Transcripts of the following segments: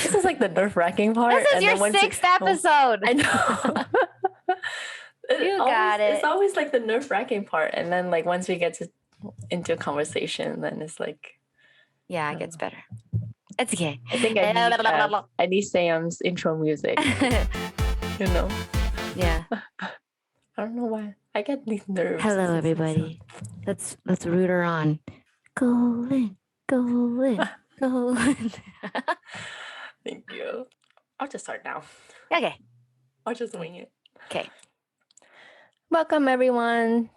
This is like the nerve-wracking part. This is your 6th episode. I know. Got it. It's always like the nerve-wracking part. And then like once we get into a conversation, then it's like... Yeah, it gets better. It's okay. I think I need Sam's intro music. You know? Yeah. I don't know why. I get these nerves. Hello, everybody. Let's root her on. Go Lynn. Go Lynn. Go Lynn. Thank you. I'll just start now. Okay. I'll just wing it. Okay. Welcome, everyone.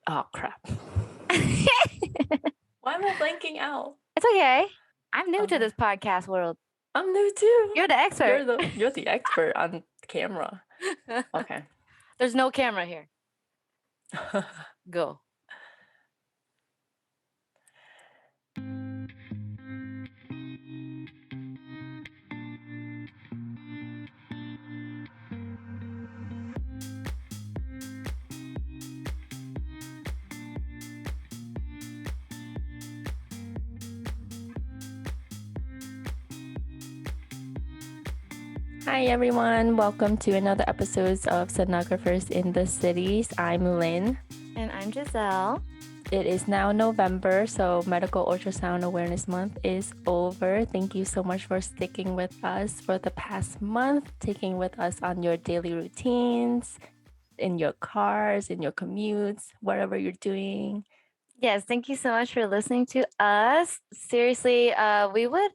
Oh, crap. Why am I blanking out? It's okay. I'm new to this podcast world. I'm new too. You're the expert. You're the expert on camera. Okay. There's no camera here. Go. Hi everyone, welcome to another episode of Sonographers in the Cities. I'm Lynn. And I'm Giselle. It is now November, so Medical Ultrasound Awareness Month is over. Thank you so much for sticking with us for the past month, taking with us on your daily routines, in your cars, in your commutes, whatever you're doing. Yes, thank you so much for listening to us. Seriously, we would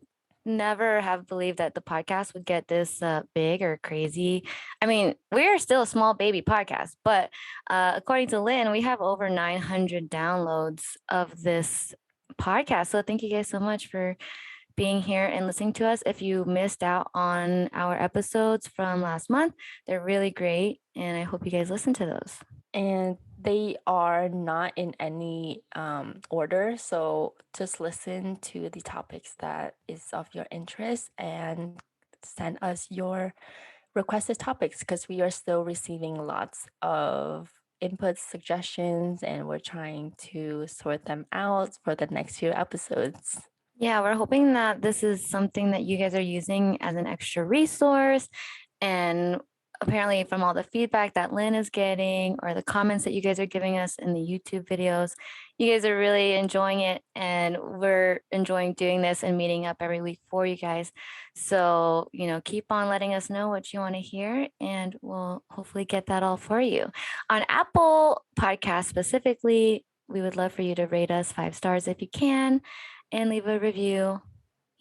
never have believed that the podcast would get this big or crazy. I mean, we're still a small baby podcast, but according to Lynn, we have over 900 downloads of this podcast. So thank you guys so much for being here and listening to us. If you missed out on our episodes from last month, they're really great. And I hope you guys listen to those. And they are not in any order, so just listen to the topics that is of your interest and send us your requested topics, because we are still receiving lots of inputs, suggestions, and we're trying to sort them out for the next few episodes. Yeah, we're hoping that this is something that you guys are using as an extra resource. And apparently from all the feedback that Lynn is getting or the comments that you guys are giving us in the YouTube videos, you guys are really enjoying it, and we're enjoying doing this and meeting up every week for you guys. So, keep on letting us know what you want to hear, and we'll hopefully get that all for you. On Apple Podcasts specifically, we would love for you to rate us 5 stars if you can, and leave a review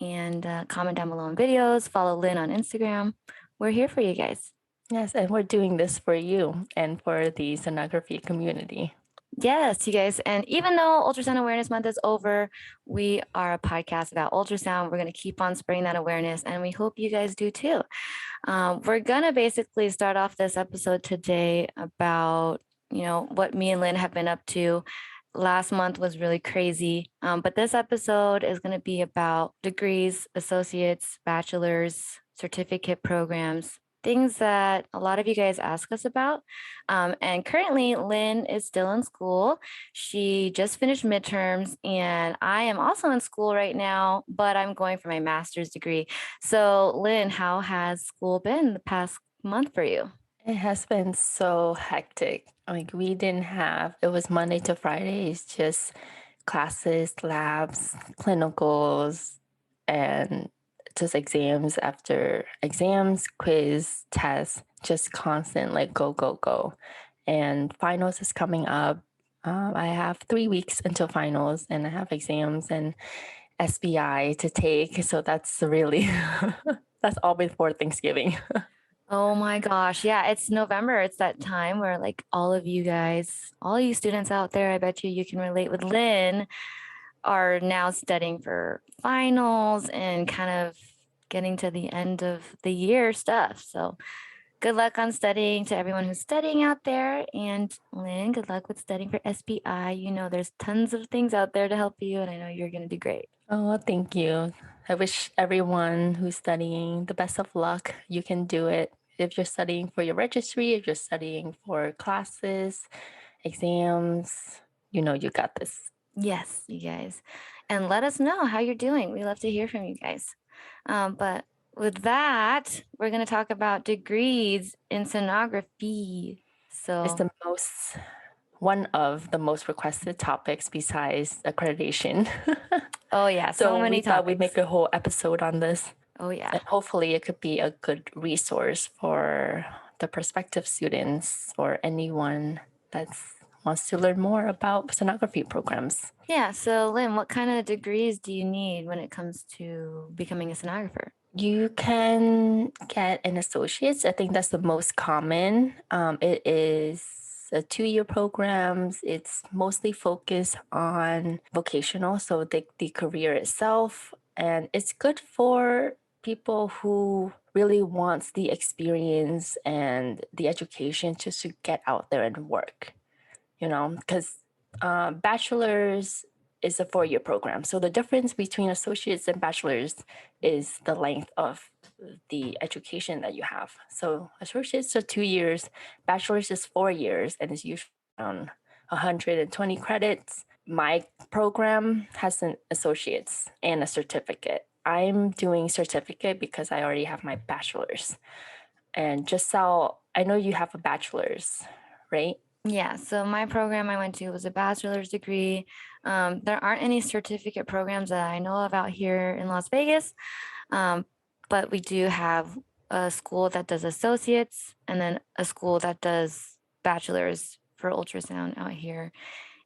and comment down below on videos. Follow Lynn on Instagram. We're here for you guys. Yes, and we're doing this for you and for the sonography community. Yes, you guys. And even though Ultrasound Awareness Month is over, we are a podcast about ultrasound. We're going to keep on spreading that awareness, and we hope you guys do too. We're going to basically start off this episode today about, what me and Lynn have been up to. Last month was really crazy, but this episode is going to be about degrees, associates, bachelor's, certificate programs, things that a lot of you guys ask us about. And currently, Lynn is still in school. She just finished midterms, and I am also in school right now, but I'm going for my master's degree. So, Lynn, how has school been the past month for you? It has been so hectic. Like, it was Monday to Fridays, just classes, labs, clinicals, and just exams after exams, quiz, tests, just constant, like go, go, go. And finals is coming up. I have 3 weeks until finals, and I have exams and SBI to take. So that's really, that's all before Thanksgiving. Oh my gosh. Yeah, it's November. It's that time where like all of you guys, all you students out there, I bet you can relate with Lynn, are now studying for finals and kind of getting to the end of the year stuff. So good luck on studying to everyone who's studying out there. And Lynn, good luck with studying for SBI. There's tons of things out there to help you, and I know you're going to do great. Oh, thank you. I wish everyone who's studying the best of luck. You can do it. If you're studying for your registry, if you're studying for classes, exams, you got this. Yes, you guys. And let us know how you're doing. We love to hear from you guys. But with that, we're going to talk about degrees in sonography. It's So, the one of the most requested topics besides accreditation. oh yeah, so So we many thought we'd topics. make a whole episode on this. Oh yeah. And hopefully it could be a good resource for the prospective students or anyone that wants to learn more about sonography programs. Yeah, so Lynn, what kind of degrees do you need when it comes to becoming a sonographer? You can get an associate's. I think that's the most common. It is a 2-year programs. It's mostly focused on vocational, so the career itself. And it's good for people who really wants the experience and the education just to get out there and work, because bachelor's is a 4-year program. So the difference between associates and bachelor's is the length of the education that you have. So associates are 2 years, bachelor's is 4 years, and it's usually around 120 credits. My program has an associate's and a certificate. I'm doing certificate because I already have my bachelor's. And just so I know you have a bachelor's, right? Yeah, so my program I went to was a bachelor's degree. There aren't any certificate programs that I know of out here in Las Vegas, but we do have a school that does associates and then a school that does bachelor's for ultrasound out here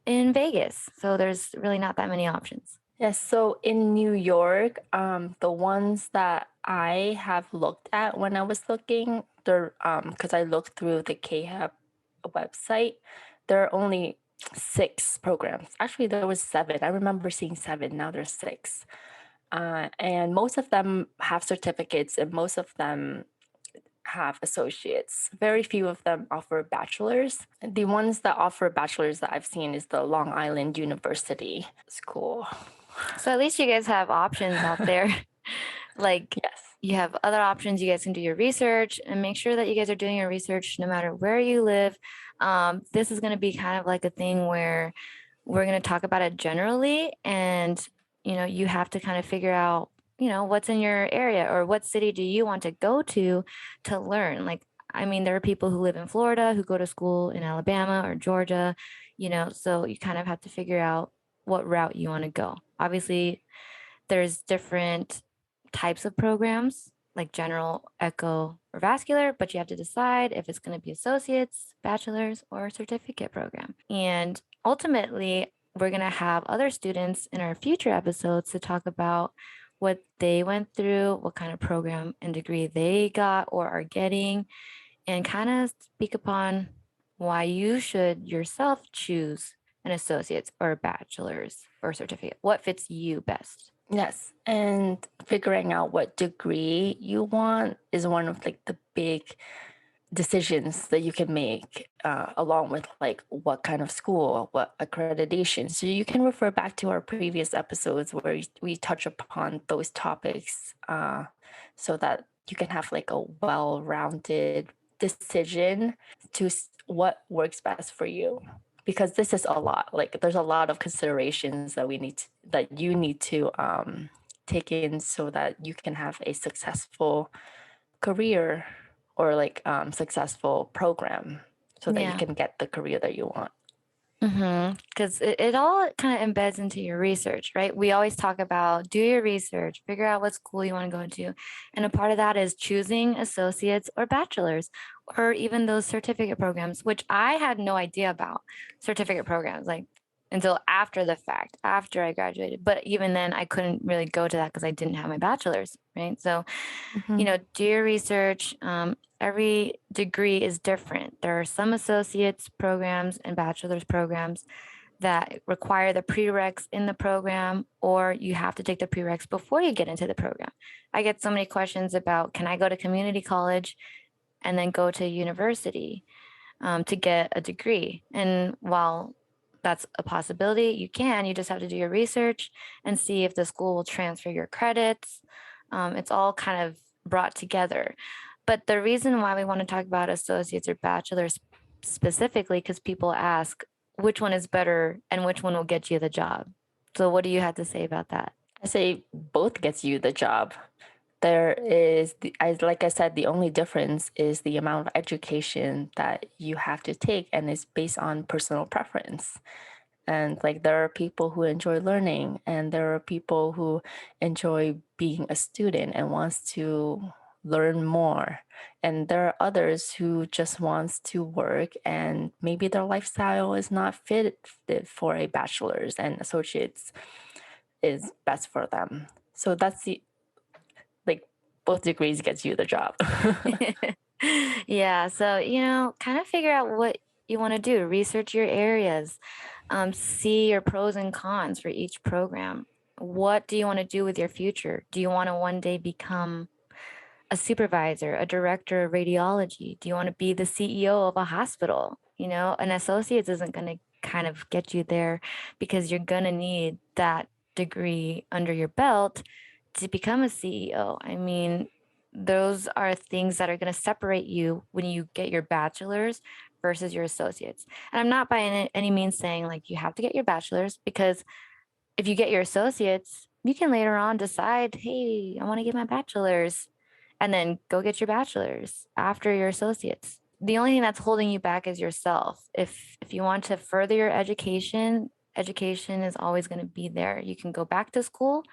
in Vegas. So there's really not that many options. Yes, so in New York, the ones that I have looked at when I was looking, they're because I looked through the KHAB website, there are only 6 programs. Actually, there was 7. I remember seeing 7. Now there's 6, and most of them have certificates, and most of them have associates. Very few of them offer bachelors. The ones that offer bachelors that I've seen is the Long Island University School. So at least you guys have options out there. Like Yes. you have other options. You guys can do your research and make sure that you guys are doing your research no matter where you live. This is going to be kind of like a thing where we're going to talk about it generally, and you have to kind of figure out what's in your area or what city do you want to go to learn. Like, I mean, there are people who live in Florida who go to school in Alabama or Georgia, so you kind of have to figure out what route you want to go. Obviously, there's different types of programs like general, echo, or vascular, but you have to decide if it's going to be associates, bachelor's, or certificate program. And ultimately, we're going to have other students in our future episodes to talk about what they went through, what kind of program and degree they got or are getting, and kind of speak upon why you should yourself choose an associate's or a bachelor's or certificate. What fits you best? Yes, and figuring out what degree you want is one of like the big decisions that you can make, along with like what kind of school, what accreditation. So you can refer back to our previous episodes where we touch upon those topics, so that you can have like a well-rounded decision to what works best for you. Because this is a lot. Like there's a lot of considerations that that you need to take in so that you can have a successful career or like successful program so that you can get the career that you want. Because it all kind of embeds into your research, right? We always talk about do your research, figure out what school you want to go to. And a part of that is choosing associates or bachelors or even those certificate programs, which I had no idea about certificate programs like until after the fact, after I graduated. But even then, I couldn't really go to that because I didn't have my bachelor's, right? So, do your research. Every degree is different. There are some associates programs and bachelor's programs that require the prereqs in the program, or you have to take the prereqs before you get into the program. I get so many questions about, can I go to community college and then go to university to get a degree? And while that's a possibility, you just have to do your research and see if the school will transfer your credits. It's all kind of brought together. But the reason why we want to talk about associates or bachelors specifically, because people ask which one is better and which one will get you the job. So what do you have to say about that? I say both gets you the job. there is, like I said, the only difference is the amount of education that you have to take, and it's based on personal preference. And like there are people who enjoy learning, and there are people who enjoy being a student and wants to learn more. And there are others who just wants to work, and maybe their lifestyle is not fitted for a bachelor's, and associates is best for them. So that's the, like, both degrees gets you the job. Yeah. So, kind of figure out what you want to do, research your areas, see your pros and cons for each program. What do you want to do with your future? Do you want to one day become a supervisor, a director of radiology? Do you want to be the CEO of a hospital? An associate's isn't going to kind of get you there, because you're going to need that degree under your belt to become a CEO. I mean, those are things that are going to separate you when you get your bachelor's versus your associates. And I'm not by any means saying like you have to get your bachelor's, because if you get your associates, you can later on decide, hey, I want to get my bachelor's, and then go get your bachelor's after your associates. The only thing that's holding you back is yourself. If you want to further your education is always going to be there. You can go back to school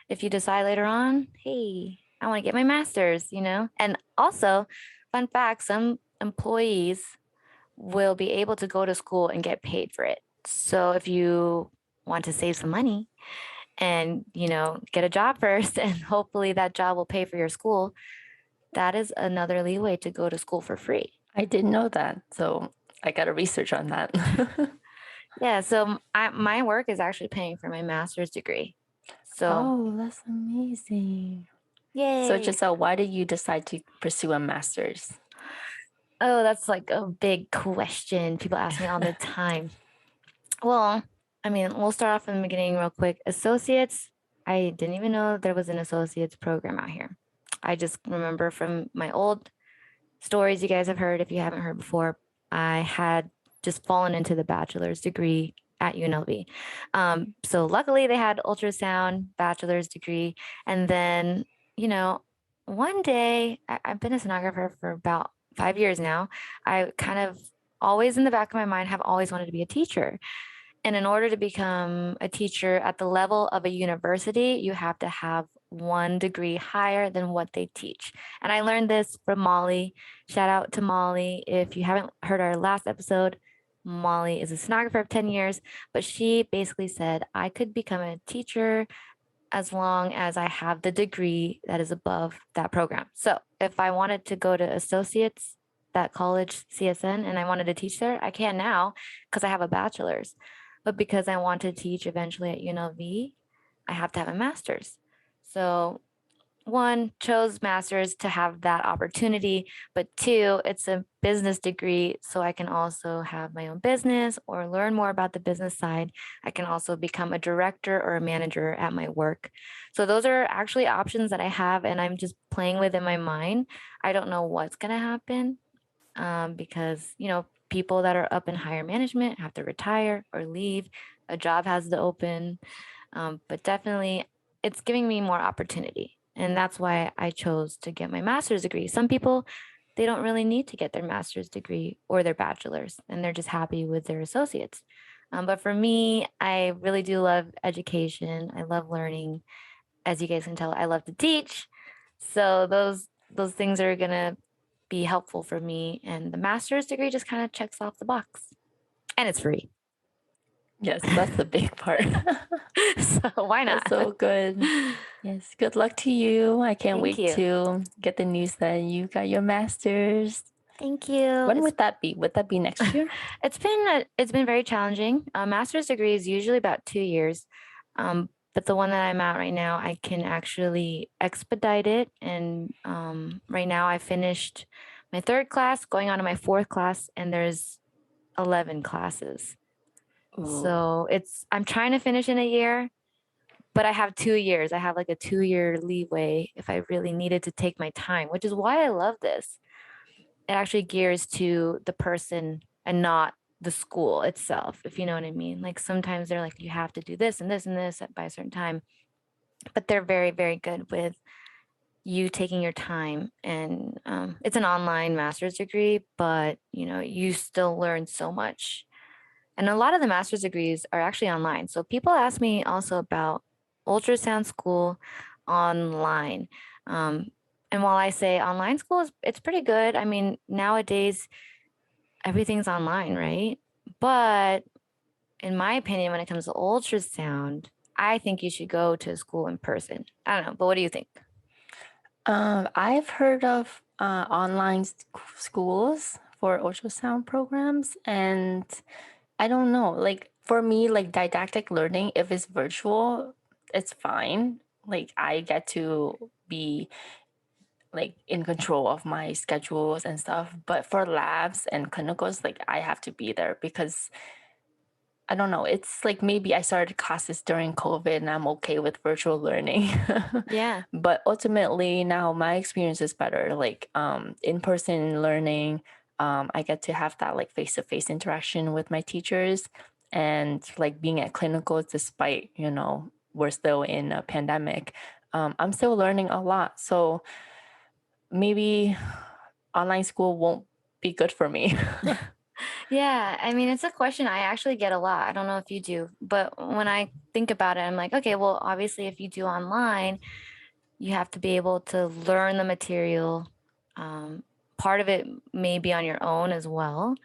if you decide later on, hey, I want to get my master's, And also, fun fact, some employees will be able to go to school and get paid for it. So if you want to save some money and, get a job first, and hopefully that job will pay for your school, that is another leeway to go to school for free. I didn't know that, so I got to research on that. Yeah, so my work is actually paying for my master's degree. So, oh, that's amazing. yay. So, Giselle, why did you decide to pursue a master's? Oh, that's like a big question. People ask me all the time. Well, I mean, we'll start off from the beginning real quick. Associates, I didn't even know there was an associates program out here. I just remember from my old stories you guys have heard, if you haven't heard before, I had just fallen into the bachelor's degree at UNLV. So luckily they had ultrasound bachelor's degree. And then, one day, I've been a sonographer for about 5 years now. I kind of always in the back of my mind have always wanted to be a teacher. And in order to become a teacher at the level of a university, you have to have one degree higher than what they teach. And I learned this from Molly. Shout out to Molly. If you haven't heard our last episode, Molly is a sonographer of 10 years, but she basically said I could become a teacher as long as I have the degree that is above that program. So if I wanted to go to associates, that college CSN, and I wanted to teach there, I can now because I have a bachelor's. But because I want to teach eventually at UNLV, I have to have a master's. So one, chose master's to have that opportunity, but two, it's a business degree, so I can also have my own business or learn more about the business side. I can also become a director or a manager at my work. So those are actually options that I have, and I'm just playing with in my mind. I don't know what's going to happen, because, people that are up in higher management have to retire or leave. A job has to open, but definitely it's giving me more opportunity. And that's why I chose to get my master's degree. Some people, they don't really need to get their master's degree or their bachelor's, and they're just happy with their associates. But for me, I really do love education. I love learning. As you guys can tell, I love to teach. So those things are gonna be helpful for me. And the master's degree just kind of checks off the box. And it's free. Yes, that's the big part. So why not? That's so good. Yes, good luck to you. I can't Thank wait you. to get the news that you got your master's. Thank you. When would that be? Would that be next year? It's been very challenging. A master's degree is usually about 2 years. But the one that I'm at right now, I can actually expedite it. And right now I finished my 3rd class, going on to my 4th class, and there's 11 classes. Ooh. So I'm trying to finish in a year, but I have 2 years. I have like a 2-year leeway if I really needed to take my time, which is why I love this. It actually gears to the person and not the school itself, if you know what I mean. Like sometimes they're like, you have to do this and this and this by a certain time, but they're very, very good with you taking your time, and it's an online master's degree, but you still learn so much. And a lot of the master's degrees are actually online. So people ask me also about ultrasound school online. Um, and while I say online school it's pretty good, I mean, nowadays everything's online, right? But in my opinion, when it comes to ultrasound, I think you should go to school in person. I don't know, but what do you think? I've heard of online schools for ultrasound programs, and I don't know. Like for me, like didactic learning, if it's virtual, it's fine. Like I get to be like in control of my schedules and stuff. But for labs and clinicals, like I have to be there because I don't know. It's like maybe I started classes during COVID and I'm okay with virtual learning. Yeah. But ultimately now my experience is better. Like in-person learning, I get to have that like face-to-face interaction with my teachers, and like being at clinicals despite, we're still in a pandemic. I'm still learning a lot. So maybe online school won't be good for me. Yeah, I mean, it's a question I actually get a lot. I don't know if you do, but when I think about it, I'm like, okay, well, obviously, if you do online, you have to be able to learn the material. Part of it may be on your own as well.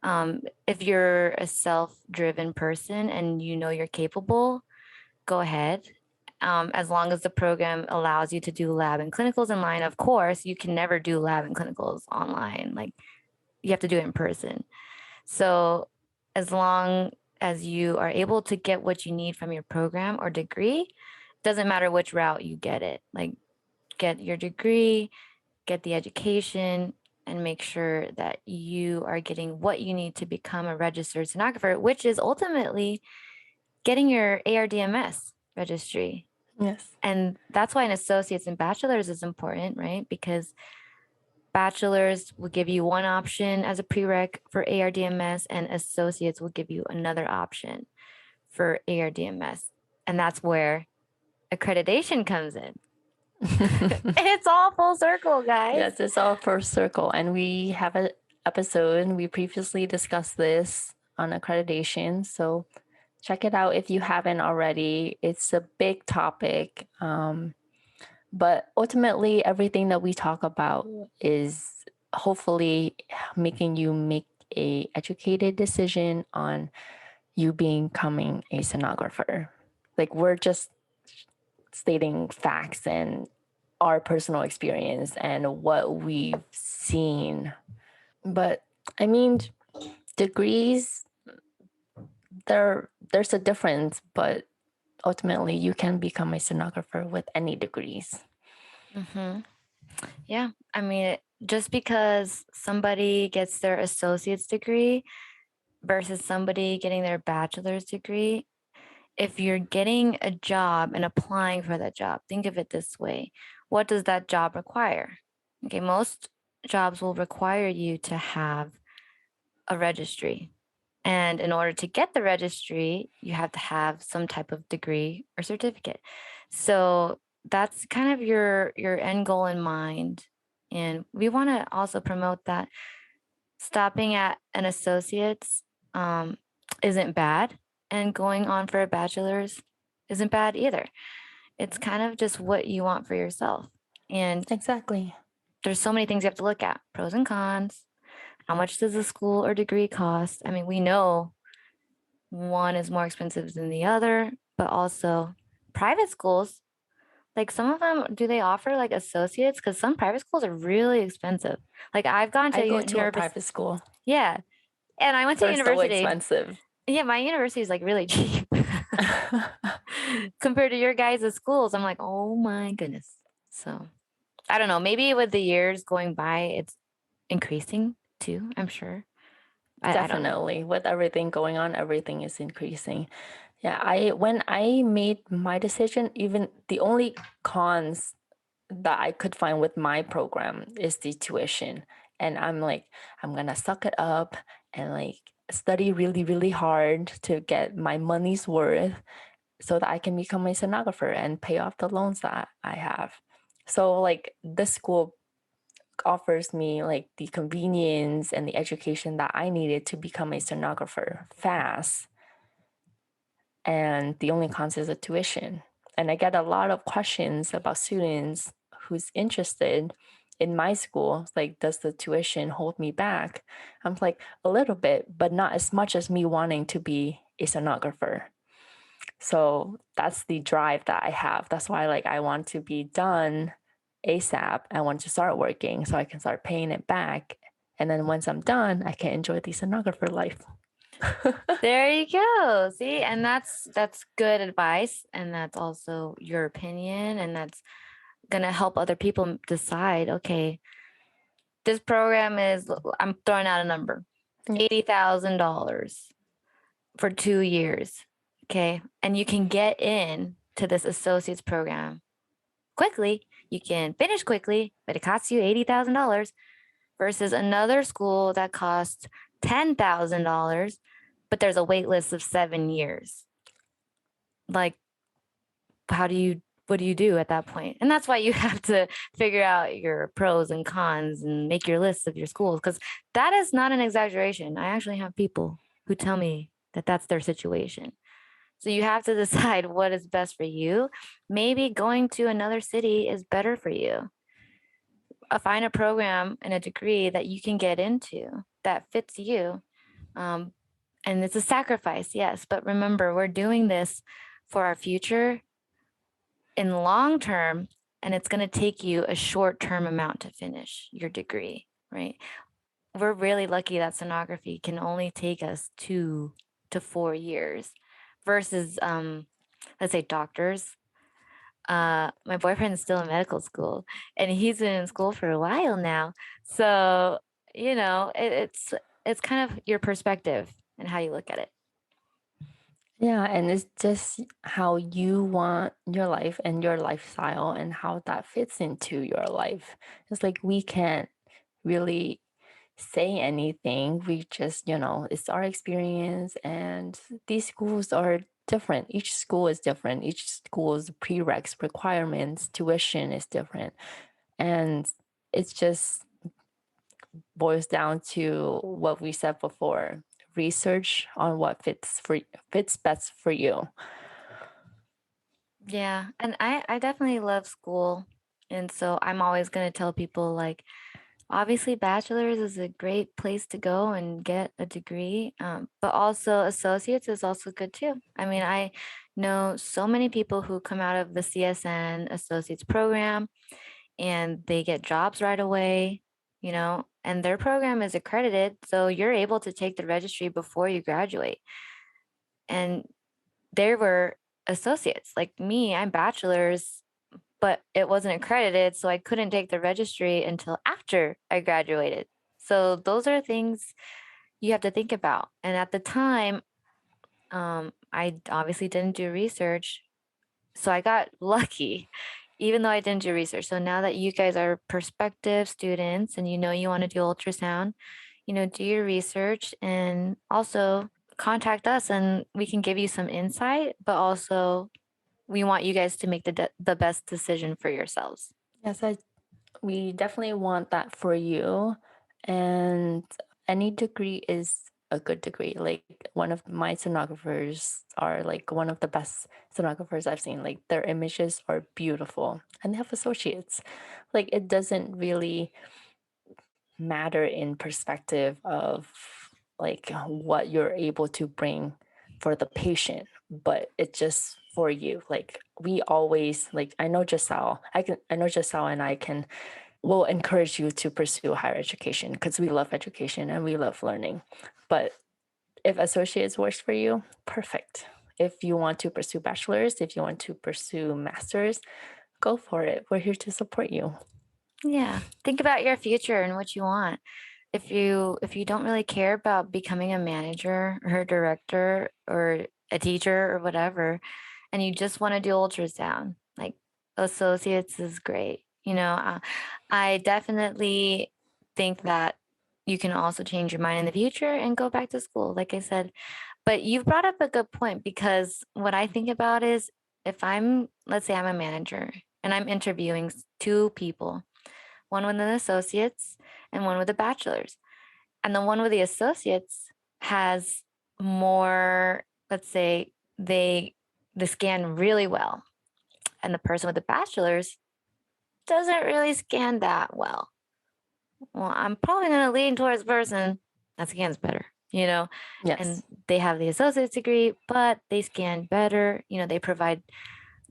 If you're a self-driven person and you know you're capable, go ahead. As long as the program allows you to do lab and clinicals online, of course, you can never do lab and clinicals online. Like you have to do it in person. So as long as you are able to get what you need from your program or degree, doesn't matter which route you get it. Like get your degree, get the education, and make sure that you are getting what you need to become a registered sonographer, which is ultimately getting your ARDMS registry. Yes. And that's why an associate's and bachelor's is important, right? Because bachelor's will give you one option as a prereq for ARDMS, and associates will give you another option for ARDMS. And that's where accreditation comes in. It's all full circle, guys. Yes, it's all first circle. And we have an episode, we previously discussed this on accreditation. So check it out if you haven't already. It's a big topic. But ultimately, everything that we talk about is hopefully making you make a educated decision on you becoming a sonographer. Like we're just stating facts and our personal experience and what we've seen. But I mean, degrees, there's a difference, but ultimately you can become a sonographer with any degrees. Mm-hmm. Yeah. I mean, just because somebody gets their associate's degree versus somebody getting their bachelor's degree, if you're getting a job and applying for that job, think of it this way. What does that job require? Okay, most jobs will require you to have a registry. And in order to get the registry, you have to have some type of degree or certificate. So that's kind of your end goal in mind. And we want to also promote that stopping at an associate's isn't bad, and going on for a bachelor's isn't bad either. It's kind of just what you want for yourself. And Exactly. there's so many things you have to look at, pros and cons. How much does a school or degree cost? I mean, we know one is more expensive than the other, but also private schools, like some of them, do they offer like associates? Because some private schools are really expensive. Like I've gone to I go to a university. private school. Yeah. And I went to They're so university. expensive. Yeah, my university is like really cheap compared to your guys' schools. I'm like, oh my goodness. So I don't know. Maybe with the years going by, it's increasing too, I'm sure. I don't know. Definitely. With everything going on, everything is increasing. Yeah, when I made my decision, even the only cons that I could find with my program is the tuition. And I'm like, I'm gonna suck it up and like study really, really hard to get my money's worth so that I can become a sonographer and pay off the loans that I have. So like this school offers me like the convenience and the education that I needed to become a sonographer fast. And the only cost is a tuition. And I get a lot of questions about students who's interested in my school. Like, does the tuition hold me back? I'm like, a little bit, but not as much as me wanting to be a sonographer. So that's the drive that I have. That's why like I want to be done ASAP. I want to start working so I can start paying it back. And then once I'm done, I can enjoy the sonographer life. There you go. See, and that's good advice, and that's also your opinion, and that's gonna help other people decide, okay, this program is, I'm throwing out a number, $80,000 for 2 years. Okay. And you can get in to this associate's program quickly. You can finish quickly, but it costs you $80,000 versus another school that costs $10,000, but there's a wait list of 7 years. Like, what do you do at that point? And that's why you have to figure out your pros and cons and make your list of your schools, because that is not an exaggeration. I actually have people who tell me that that's their situation. So you have to decide what is best for you. Maybe going to another city is better for you. Find a program and a degree that you can get into that fits you. And it's a sacrifice, yes. But remember, we're doing this for our future in long term, and it's going to take you a short term amount to finish your degree, right? We're really lucky that sonography can only take us 2 to 4 years versus, let's say, doctors. My boyfriend is still in medical school, and he's been in school for a while now. So, it's kind of your perspective and how you look at it. Yeah, and it's just how you want your life and your lifestyle and how that fits into your life. It's like we can't really say anything. We just, it's our experience, and these schools are different. Each school is different. Each school's prereqs, requirements, tuition is different. And it's just boils down to what we said before, research on what fits best for you. Yeah, and I definitely love school. And so I'm always going to tell people, like, obviously bachelor's is a great place to go and get a degree, but also associates is also good too. I mean, I know so many people who come out of the CSN associates program and they get jobs right away, and their program is accredited. So you're able to take the registry before you graduate. And there were associates like me, I'm bachelor's, but it wasn't accredited. So I couldn't take the registry until after I graduated. So those are things you have to think about. And at the time, I obviously didn't do research. So I got lucky, even though I didn't do research. So now that you guys are prospective students and you want to do ultrasound, do your research and also contact us and we can give you some insight, but also we want you guys to make the best decision for yourselves. Yes, we definitely want that for you. And any degree is a good degree. Like one of my sonographers are like one of the best sonographers I've seen. Like their images are beautiful and they have associates. Like it doesn't really matter in perspective of like what you're able to bring for the patient, but it's just for you. Like we always like I know Giselle and I can will encourage you to pursue higher education because we love education and we love learning. But if associates works for you, perfect. If you want to pursue bachelor's, if you want to pursue master's, go for it. We're here to support you. Yeah. Think about your future and what you want. If you don't really care about becoming a manager or a director or a teacher or whatever, and you just want to do ultrasound, like associates is great. I definitely think that you can also change your mind in the future and go back to school, like I said. But you've brought up a good point because what I think about is if let's say I'm a manager and I'm interviewing 2 people, one with an associate's and one with a bachelor's. And the one with the associates has more, let's say, they scan really well. And the person with the bachelor's doesn't really scan that well. Well, I'm probably going to lean towards the person that scans better, you know? Yes. And they have the associate's degree, but they scan better. You know, they provide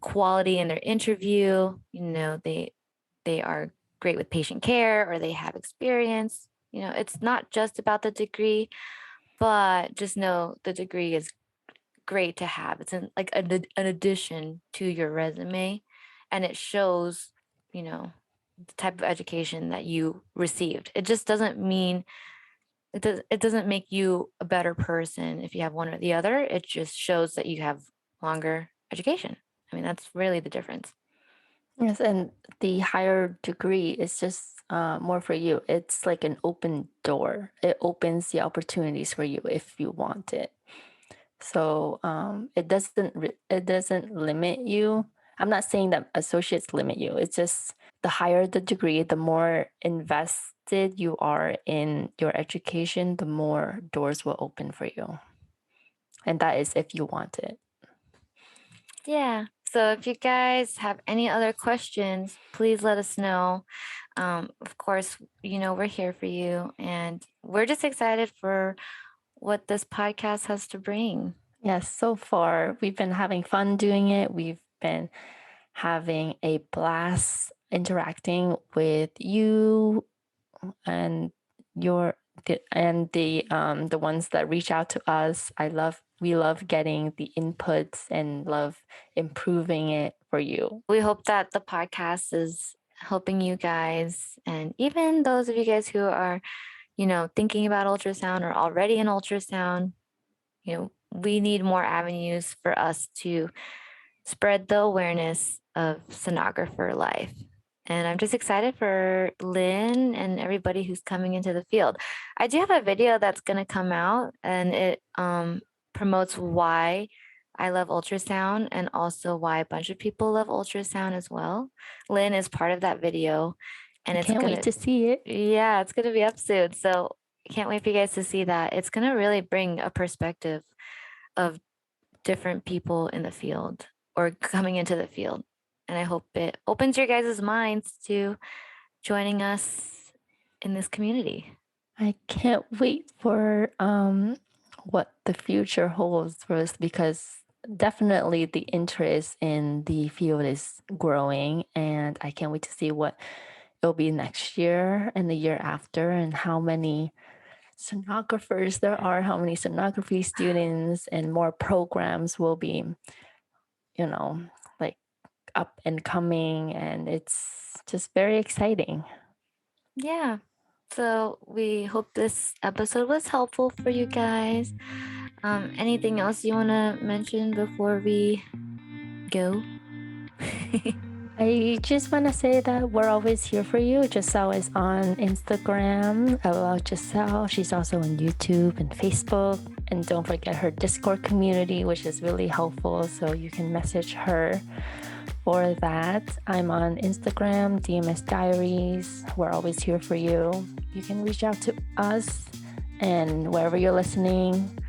quality in their interview. You know, they are great with patient care, or they have experience. You know, it's not just about the degree, but just know the degree is great to have. It's like an addition to your resume, and it shows, you know, the type of education that you received. It just doesn't mean it doesn't make you a better person if you have one or the other. It just shows that you have longer education. I mean, that's really the difference. Yes, and the higher degree is just more for you. It's like an open door. It opens the opportunities for you if you want it. So it doesn't limit you. I'm not saying that associates limit you. It's just the higher the degree, the more invested you are in your education, the more doors will open for you. And that is if you want it. Yeah. So if you guys have any other questions, please let us know. Of course, you know, we're here for you, and we're just excited for what this podcast has to bring. Yes, so far we've been having fun doing it. We've been having a blast interacting with you and the ones that reach out to us. We love getting the inputs and love improving it for you. We hope that the podcast is helping you guys, and even those of you guys who are, you know, thinking about ultrasound or already in ultrasound. You know, we need more avenues for us to spread the awareness of sonographer life. And I'm just excited for Lynn and everybody who's coming into the field. I do have a video that's going to come out, and it promotes why I love ultrasound, and also why a bunch of people love ultrasound as well. Lynn is part of that video, and Can't wait to see it. Yeah, it's going to be up soon. So can't wait for you guys to see that. It's going to really bring a perspective of different people in the field or coming into the field. And I hope it opens your guys' minds to joining us in this community. I can't wait for what the future holds for us, because definitely the interest in the field is growing, and I can't wait to see what it'll be next year and the year after, and how many sonographers there are, how many sonography students, and more programs will be, you know, like up and coming, and it's just very exciting. Yeah. So we hope this episode was helpful for you guys. Anything else you want to mention before we go? I just want to say that we're always here for you. Giselle is on Instagram. I love Giselle. She's also on YouTube and Facebook. And don't forget her Discord community, which is really helpful. So you can message her for that. I'm on Instagram, DMS Diaries. We're always here for you. You can reach out to us, and wherever you're listening,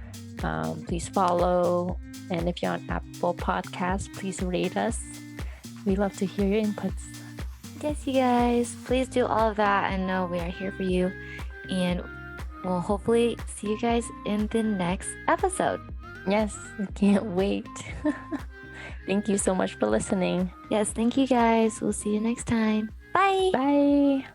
please follow. And if you're on Apple Podcasts, please rate us. We love to hear your inputs. Yes, you guys, please do all of that, and know we are here for you. And we'll hopefully see you guys in the next episode. Yes, I can't wait. Thank you so much for listening. Yes, thank you guys. We'll see you next time. Bye. Bye.